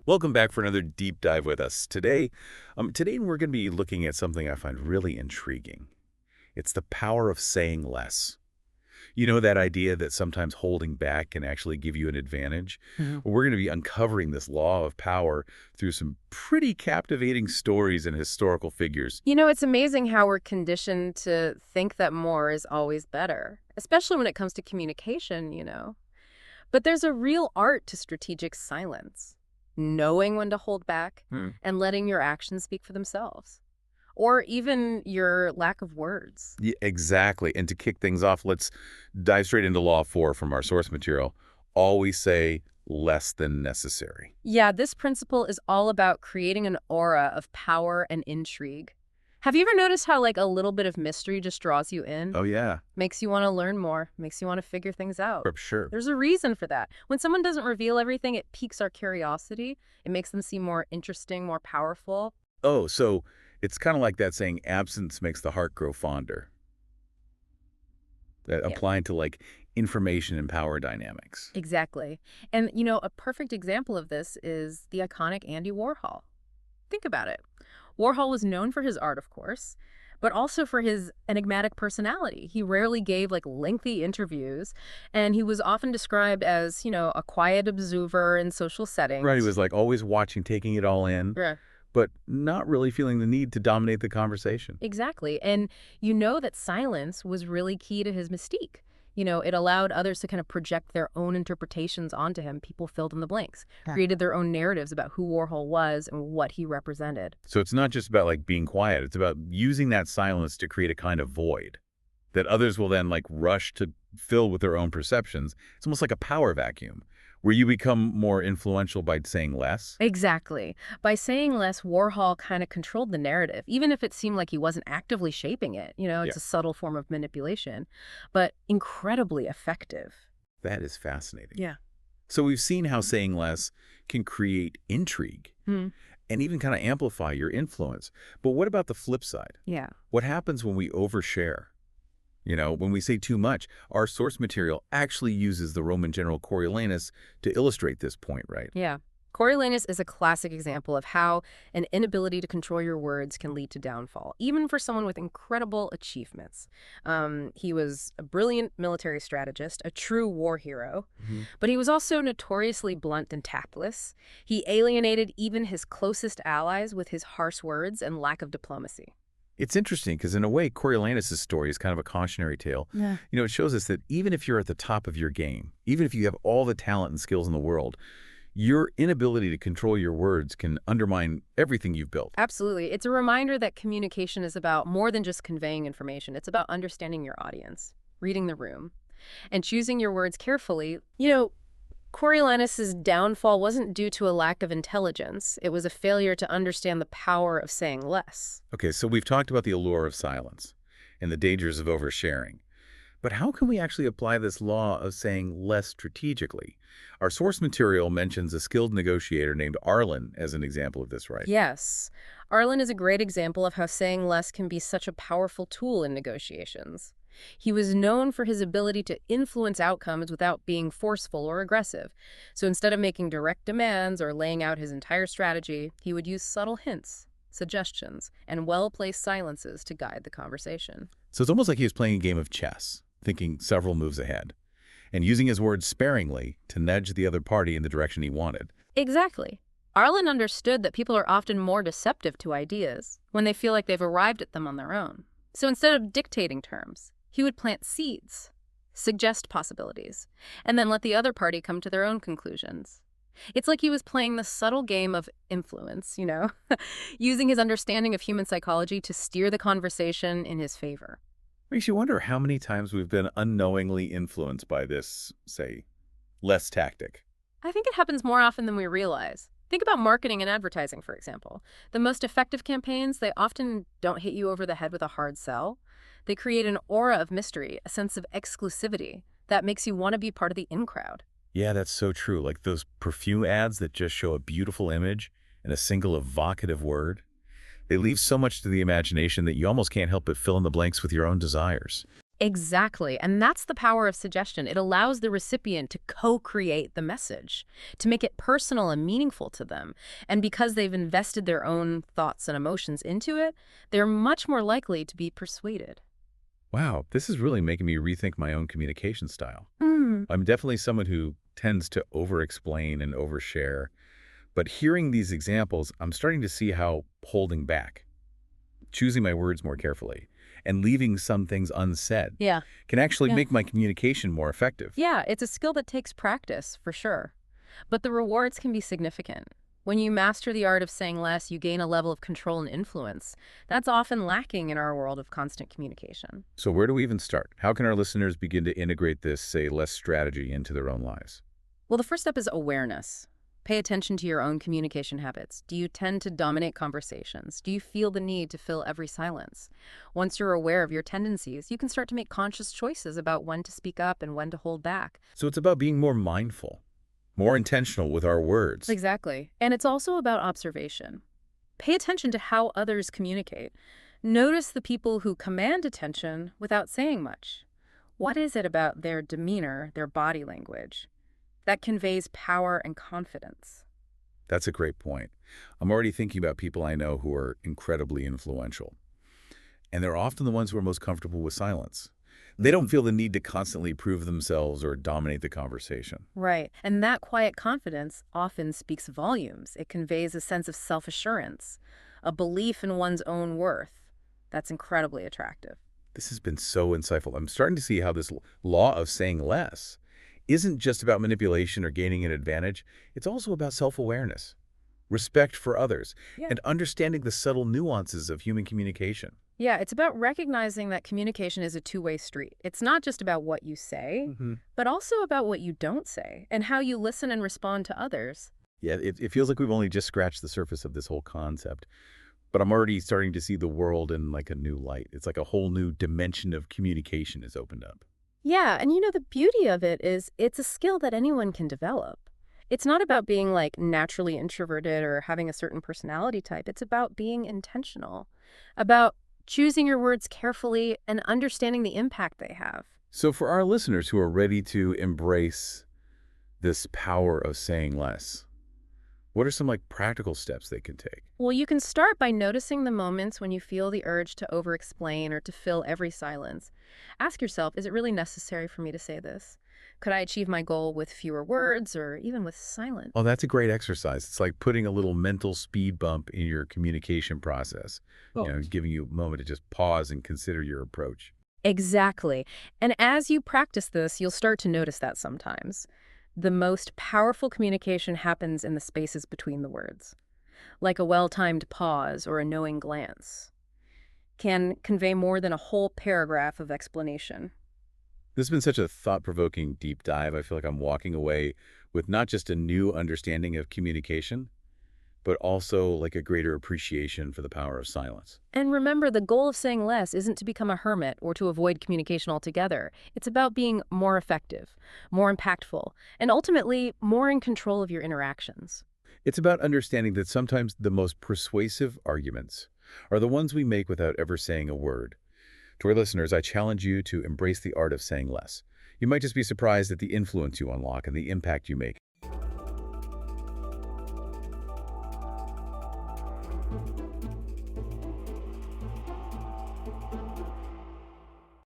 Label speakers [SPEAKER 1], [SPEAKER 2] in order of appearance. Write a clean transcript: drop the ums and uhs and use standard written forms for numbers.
[SPEAKER 1] Welcome back for another deep dive with us. Today we're going to be looking at something I find really intriguing. It's the power of saying less. You know, that idea that sometimes holding back can actually give you an advantage?
[SPEAKER 2] Mhm.
[SPEAKER 1] Well, we're going to be uncovering this law of power through some pretty captivating stories and historical figures.
[SPEAKER 2] It's amazing how we're conditioned to think that more is always better, especially when it comes to communication. But there's a real art to strategic silence, knowing when to hold back
[SPEAKER 1] Hmm.
[SPEAKER 2] and letting your actions speak for themselves, or even your lack of words.
[SPEAKER 1] Yeah, exactly. And to kick things off, let's dive straight into Law 4 from our source material. Always say less than necessary.
[SPEAKER 2] Yeah, this principle is all about creating an aura of power and intrigue. Have you ever noticed how, like, a little bit of mystery just draws you in?
[SPEAKER 1] Oh, yeah,
[SPEAKER 2] Makes you want to learn more, makes you want to figure things out.
[SPEAKER 1] for sure.
[SPEAKER 2] There's a reason for that. When someone doesn't reveal everything, it piques our curiosity. It makes them seem more interesting, more powerful.
[SPEAKER 1] Oh, so it's kind of like that saying, absence makes the heart grow fonder. That
[SPEAKER 2] Yeah,
[SPEAKER 1] applying to like information and power dynamics.
[SPEAKER 2] exactly. And, a perfect example of this is the iconic Andy Warhol. Think about it. Warhol was known for his art, of course, but also for his enigmatic personality. He rarely gave like lengthy interviews, and he was often described as, a quiet observer in social
[SPEAKER 1] Right, he
[SPEAKER 2] settings.
[SPEAKER 1] was like always watching, taking it all in,
[SPEAKER 2] Yeah.
[SPEAKER 1] but not really feeling the need to dominate the conversation.
[SPEAKER 2] Exactly. And you know that silence was really key to his mystique. It allowed others to kind of project their own interpretations onto him. People filled in the blanks, created their own narratives about who Warhol was and what he represented.
[SPEAKER 1] So it's not just about like being quiet, it's about using that silence to create a kind of void that others will then like rush to fill with their own perceptions. It's almost like a power vacuum where you become more influential by saying less.
[SPEAKER 2] Exactly. By saying less, Warhol kind of controlled the narrative, even if it seemed like he wasn't actively shaping it.
[SPEAKER 1] Yeah,
[SPEAKER 2] It's a subtle form of manipulation, but incredibly effective.
[SPEAKER 1] that is fascinating.
[SPEAKER 2] Yeah.
[SPEAKER 1] So we've seen how saying less can create intrigue
[SPEAKER 2] Hmm.
[SPEAKER 1] and even kind of amplify your influence. But what about the flip side?
[SPEAKER 2] Yeah.
[SPEAKER 1] What happens when we overshare? You know, when we say too much, our source material actually uses the Roman general Coriolanus to illustrate this point, right?
[SPEAKER 2] Yeah. Coriolanus is a classic example of how an inability to control your words can lead to downfall, even for someone with incredible achievements. He was a brilliant military strategist, a true war hero,
[SPEAKER 1] Mhm.
[SPEAKER 2] but he was also notoriously blunt and tactless. He alienated even his closest allies with his harsh words and lack of diplomacy.
[SPEAKER 1] It's interesting because in a way, Coriolanus' story is kind of a cautionary tale.
[SPEAKER 2] Yeah.
[SPEAKER 1] You know, it shows us that even if you're at the top of your game, even if you have all the talent and skills in the world, your inability to control your words can undermine everything you've built.
[SPEAKER 2] Absolutely. It's a reminder that communication is about more than just conveying information. It's about understanding your audience, reading the room, and choosing your words carefully. Coriolanus's downfall wasn't due to a lack of intelligence. It was a failure to understand the power of saying less.
[SPEAKER 1] Okay, so we've talked about the allure of silence and the dangers of oversharing. But how can we actually apply this law of saying less strategically? Our source material mentions a skilled negotiator named Arlen as an example of this, right?
[SPEAKER 2] Yes, Arlen is a great example of how saying less can be such a powerful tool in negotiations. He was known for his ability to influence outcomes without being forceful or aggressive. So instead of making direct demands or laying out his entire strategy, he would use subtle hints, suggestions, and well-placed silences to guide the conversation.
[SPEAKER 1] So it's almost like he was playing a game of chess, thinking several moves ahead, and using his words sparingly to nudge the other party in the direction he wanted.
[SPEAKER 2] Exactly. Arlen understood that people are often more deceptive to ideas when they feel like they've arrived at them on their own. So instead of dictating terms, he would plant seeds, suggest possibilities, and then let the other party come to their own conclusions. It's like he was playing the subtle game of influence, using his understanding of human psychology to steer the conversation in his favor.
[SPEAKER 1] Makes you wonder how many times we've been unknowingly influenced by this, say, less tactic.
[SPEAKER 2] I think it happens more often than we realize. Think about marketing and advertising, for example. The most effective campaigns, they often don't hit you over the head with a hard sell. They create an aura of mystery, a sense of exclusivity that makes you want to be part of the in crowd.
[SPEAKER 1] Yeah, that's so true. Like those perfume ads that just show a beautiful image and a single evocative word. They leave so much to the imagination that you almost can't help but fill in the blanks with your own desires.
[SPEAKER 2] Exactly. And that's the power of suggestion. It allows the recipient to co-create the message, to make it personal and meaningful to them. And because they've invested their own thoughts and emotions into it, they're much more likely to be persuaded.
[SPEAKER 1] Wow, this is really making me rethink my own communication style.
[SPEAKER 2] Hmm.
[SPEAKER 1] I'm definitely someone who tends to over-explain and overshare, but hearing these examples, I'm starting to see how holding back, choosing my words more carefully, and leaving some things unsaid
[SPEAKER 2] Yeah.
[SPEAKER 1] can actually
[SPEAKER 2] Yeah.
[SPEAKER 1] make my communication more effective.
[SPEAKER 2] Yeah, it's a skill that takes practice, for sure. But the rewards can be significant. When you master the art of saying less, you gain a level of control and influence. That's often lacking in our world of constant communication.
[SPEAKER 1] So where do we even start? How can our listeners begin to integrate this, say, less strategy into their own lives?
[SPEAKER 2] Well, the first step is awareness. Pay attention to your own communication habits. Do you tend to dominate conversations? Do you feel the need to fill every silence? Once you're aware of your tendencies, you can start to make conscious choices about when to speak up and when to hold back.
[SPEAKER 1] So it's about being more mindful, more intentional with our words.
[SPEAKER 2] Exactly. And it's also about observation. Pay attention to how others communicate. Notice the people who command attention without saying much. What is it about their demeanor, their body language, that conveys power and confidence?
[SPEAKER 1] That's a great point. I'm already thinking about people I know who are incredibly influential, and they're often the ones who are most comfortable with silence. They don't feel the need to constantly prove themselves or dominate the conversation.
[SPEAKER 2] Right. And that quiet confidence often speaks volumes. It conveys a sense of self-assurance, a belief in one's own worth. That's incredibly attractive.
[SPEAKER 1] This has been so insightful. I'm starting to see how this law of saying less isn't just about manipulation or gaining an advantage. It's also about self-awareness, respect for others,
[SPEAKER 2] Yeah.
[SPEAKER 1] and understanding the subtle nuances of human communication.
[SPEAKER 2] Yeah, it's about recognizing that communication is a two-way street. It's not just about what you say,
[SPEAKER 1] Hmm.
[SPEAKER 2] but also about what you don't say and how you listen and respond to others.
[SPEAKER 1] Yeah, it feels like we've only just scratched the surface of this whole concept, but I'm already starting to see the world in like a new light. It's like a whole new dimension of communication has opened up.
[SPEAKER 2] Yeah, and the beauty of it is it's a skill that anyone can develop. It's not about being like naturally introverted or having a certain personality type. It's about being intentional, about choosing your words carefully and understanding the impact they have.
[SPEAKER 1] So for our listeners who are ready to embrace this power of saying less, what are some like practical steps they can take?
[SPEAKER 2] Well, you can start by noticing the moments when you feel the urge to over-explain or to fill every silence. Ask yourself, is it really necessary for me to say this? Could I achieve my goal with fewer words or even with silence?
[SPEAKER 1] Oh, that's a great exercise. It's like putting a little mental speed bump in your communication process,
[SPEAKER 2] Oh,
[SPEAKER 1] giving you a moment to just pause and consider your approach.
[SPEAKER 2] exactly. And as you practice this, you'll start to notice that sometimes. The most powerful communication happens in the spaces between the words, like a well-timed pause or a knowing glance, can convey more than a whole paragraph of explanation.
[SPEAKER 1] This has been such a thought-provoking deep dive. I feel like I'm walking away with not just a new understanding of communication, but also like a greater appreciation for the power of silence.
[SPEAKER 2] And remember, the goal of saying less isn't to become a hermit or to avoid communication altogether. It's about being more effective, more impactful, and ultimately more in control of your interactions.
[SPEAKER 1] It's about understanding that sometimes the most persuasive arguments are the ones we make without ever saying a word. To our listeners, I challenge you to embrace the art of saying less. You might just be surprised at the influence you unlock and the impact you make